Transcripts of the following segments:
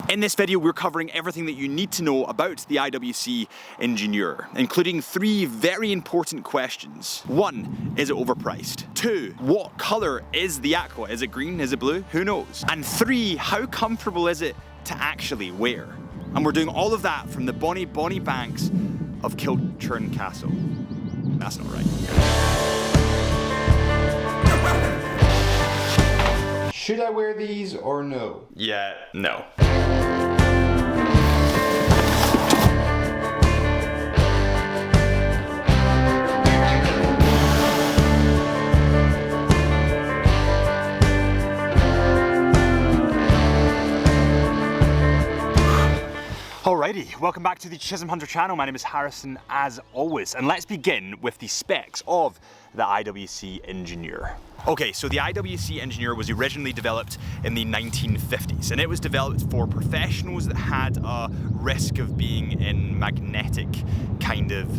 In this video, we're covering everything that you need to know about the IWC Ingenieur, including 3 very important questions. 1, is it overpriced? 2, what colour is the Aqua? Is it green? Is it blue? Who knows? And 3, how comfortable is it to actually wear? And we're doing all of that from the bonny banks of Kilchurn Castle. That's not right. Should I wear these or no? Yeah, no. Alrighty, welcome back to the Chisholm Hunter channel. My name is Harrison as always, and let's begin with the specs of the IWC Ingenieur. Okay, so the IWC Ingenieur was originally developed in the 1950s, and it was developed for professionals that had a risk of being in magnetic kind of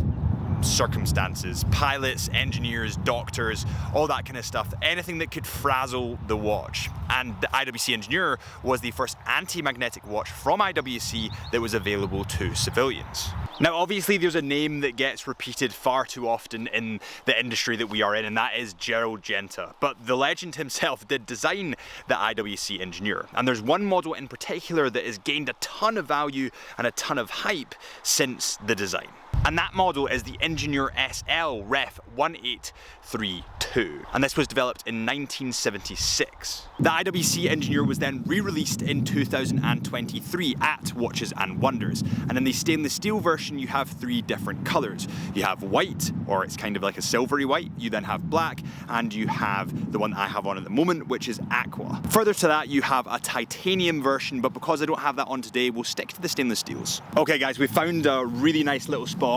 circumstances. Pilots, engineers, doctors, all that kind of stuff. Anything that could frazzle the watch. And the IWC Ingenieur was the first anti-magnetic watch from IWC that was available to civilians. Now obviously there's a name that gets repeated far too often in the industry that we are in, and that is Gerald Genta. But the legend himself did design the IWC Ingenieur. And there's one model in particular that has gained a ton of value and a ton of hype since the design. And that model is the Ingenieur SL Ref 1832. And this was developed in 1976. The IWC Ingenieur was then re-released in 2023 at Watches and Wonders. And in the stainless steel version, you have 3 different colors. You have white, or it's kind of like a silvery white. You then have black, and you have the one that I have on at the moment, which is Aqua. Further to that, you have a titanium version, but because I don't have that on today, we'll stick to the stainless steels. Okay guys, we found a really nice little spot.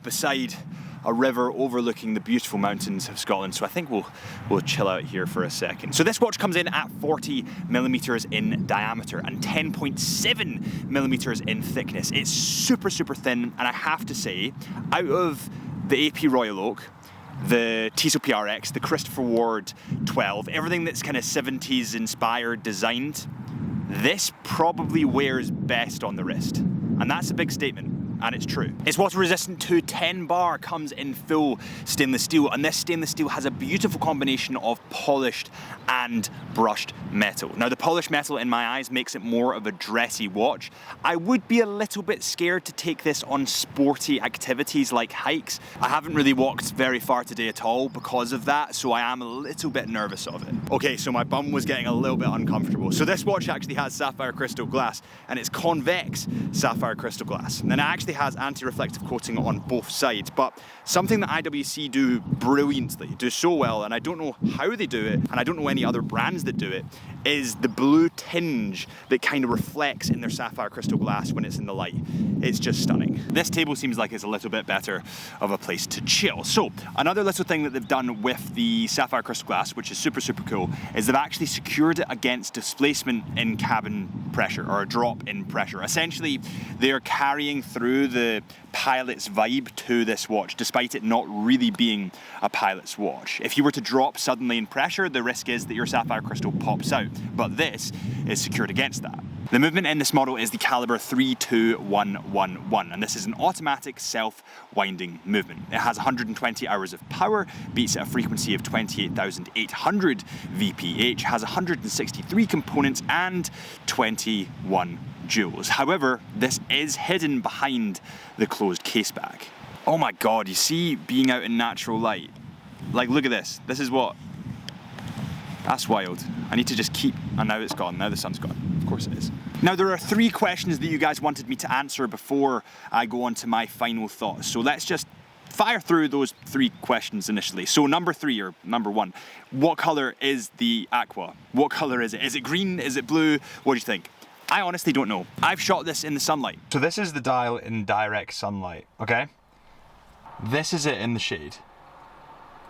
Beside a river overlooking the beautiful mountains of Scotland, so I think we'll chill out here for a second. So this watch comes in at 40mm in diameter and 10.7mm in thickness. It's super thin, and I have to say, out of the AP Royal Oak, the Tissot PRX, the Christopher Ward 12, everything that's kind of 70s inspired designed, this probably wears best on the wrist, and that's a big statement. And it's true. It's water resistant to 10 bar, comes in full stainless steel, and this stainless steel has a beautiful combination of polished and brushed metal. Now the polished metal in my eyes makes it more of a dressy watch. I would be a little bit scared to take this on sporty activities like hikes. I haven't really walked very far today at all because of that, so I am a little bit nervous of it. Okay, so my bum was getting a little bit uncomfortable. So this watch actually has sapphire crystal glass, and it's convex sapphire crystal glass. And it actually has anti-reflective coating on both sides, but something that IWC do brilliantly, do so well, and I don't know how they do it, and I don't know any other brands that do it, is the blue tinge that kind of reflects in their sapphire crystal glass when it's in the light. It's just stunning. This table seems like it's a little bit better of a place to chill. So another little thing that they've done with the sapphire crystal glass, which is super cool, is they've actually secured it against displacement in cabin pressure, or a drop in pressure. Essentially, they're carrying through the pilot's vibe to this watch, despite it not really being a pilot's watch. If you were to drop suddenly in pressure, the risk is that your sapphire crystal pops out, but this is secured against that. The movement in this model is the caliber 32111, and this is an automatic self-winding movement. It has 120 hours of power, beats at a frequency of 28,800 VPH, has 163 components and 21 jewels. However, this is hidden behind the closed case back. Oh my god, you see being out in natural light? Like, look at this. This is what... That's wild. I need to just keep... And now it's gone. Now the sun's gone. Of course it is. Now there are 3 questions that you guys wanted me to answer before I go on to my final thoughts. So let's just fire through those 3 questions initially. So number 3, or number 1, what colour is the Aqua? What colour is it? Is it green? Is it blue? What do you think? I honestly don't know. I've shot this in the sunlight. So this is the dial in direct sunlight, okay? This is it in the shade.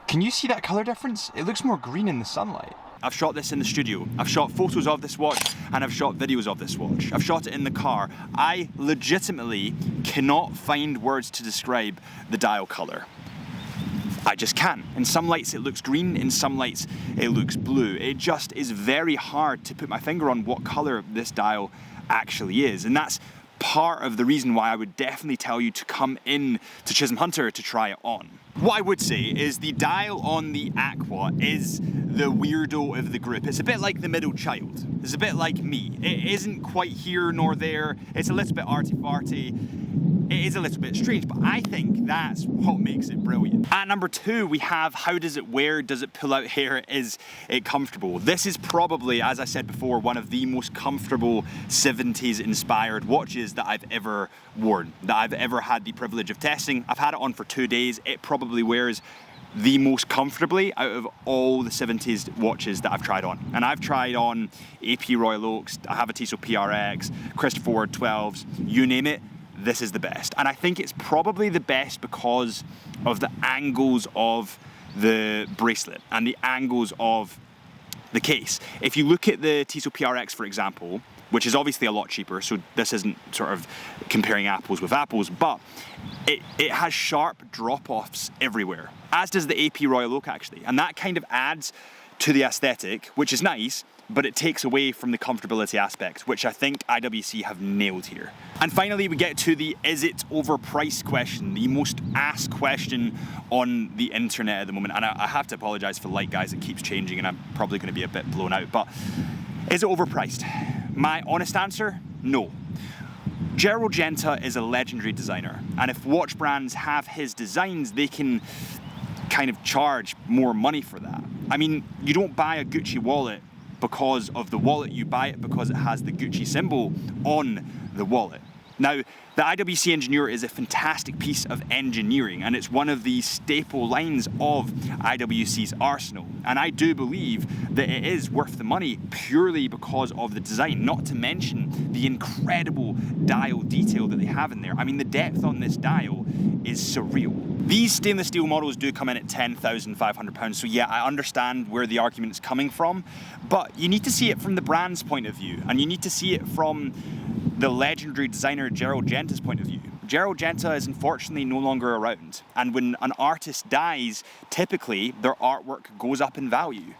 Can you see that colour difference? It looks more green in the sunlight. I've shot this in the studio. I've shot photos of this watch, and I've shot videos of this watch. I've shot it in the car. I legitimately cannot find words to describe the dial colour. I just can't. In some lights it looks green, in some lights it looks blue. It just is very hard to put my finger on what color this dial actually is, and that's part of the reason why I would definitely tell you to come in to Chisholm Hunter to try it on. What I would say is the dial on the Aqua is the weirdo of the group. It's a bit like the middle child. It's a bit like me. It isn't quite here nor there. It's a little bit arty-farty. It is a little bit strange, but I think that's what makes it brilliant. At number 2, we have how does it wear? Does it pull out hair? Is it comfortable? This is probably, as I said before, one of the most comfortable 70s inspired watches that I've ever worn, that I've ever had the privilege of testing. I've had it on for 2 days. It probably wears the most comfortably out of all the 70s watches that I've tried on. And I've tried on AP Royal Oaks, I have a Tissot PRX, Christopher Ward 12s, you name it. This is the best. And I think it's probably the best because of the angles of the bracelet and the angles of the case. If you look at the Tissot PRX, for example, which is obviously a lot cheaper, so this isn't sort of comparing apples with apples, but it has sharp drop-offs everywhere, as does the AP Royal Oak actually. And that kind of adds to the aesthetic, which is nice, but it takes away from the comfortability aspect, which I think IWC have nailed here. And finally, we get to the is it overpriced question, the most asked question on the internet at the moment. And I have to apologize for the light, guys, it keeps changing and I'm probably gonna be a bit blown out, but is it overpriced? My honest answer, no. Gerald Genta is a legendary designer, and if watch brands have his designs, they can kind of charge more money for that. I mean, you don't buy a Gucci wallet because of the wallet, you buy it because it has the Gucci symbol on the wallet. Now, the IWC Engineer is a fantastic piece of engineering, and it's one of the staple lines of IWC's arsenal. And I do believe that it is worth the money purely because of the design, not to mention the incredible dial detail that they have in there. I mean, the depth on this dial is surreal. These stainless steel models do come in at £10,500, so yeah, I understand where the argument is coming from, but you need to see it from the brand's point of view, and you need to see it from the legendary designer Gerald Genta's point of view. Gerald Genta is unfortunately no longer around, and when an artist dies, typically their artwork goes up in value.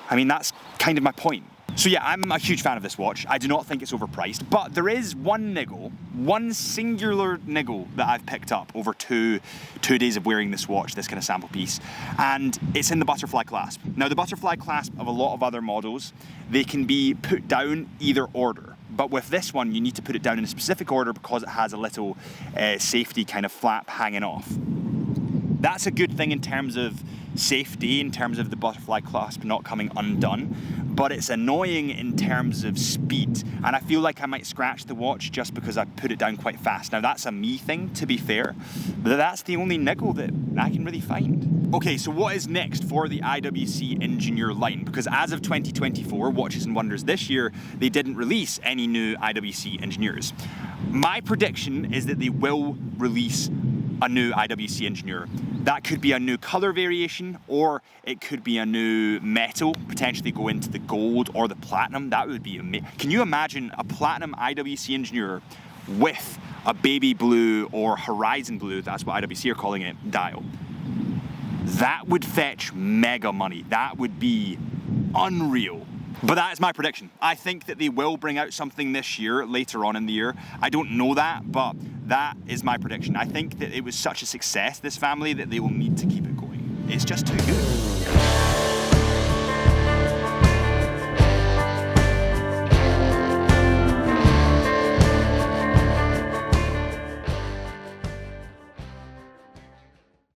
I mean, that's kind of my point. So yeah, I'm a huge fan of this watch. I do not think it's overpriced, but there is one niggle, one singular niggle that I've picked up over two days of wearing this watch, this kind of sample piece, and it's in the butterfly clasp. Now, the butterfly clasp of a lot of other models, they can be put down either order. But with this one, you need to put it down in a specific order because it has a little safety kind of flap hanging off. That's a good thing in terms of safety, in terms of the butterfly clasp not coming undone, but it's annoying in terms of speed. And I feel like I might scratch the watch just because I put it down quite fast. Now, that's a me thing, to be fair, but that's the only niggle that I can really find. Okay, so what is next for the IWC Engineer line? Because as of 2024, Watches and Wonders this year, they didn't release any new IWC Engineers. My prediction is that they will release a new IWC Engineer. That could be a new color variation, or it could be a new metal, potentially go into the gold or the platinum. That would be amazing. Can you imagine a platinum IWC Engineer with a baby blue or horizon blue, that's what IWC are calling it, dial? That would fetch mega money. That would be unreal. But that is my prediction. I think that they will bring out something this year, later on in the year. I don't know that, but that is my prediction. I think that it was such a success, this family, that they will need to keep it going. It's just too good.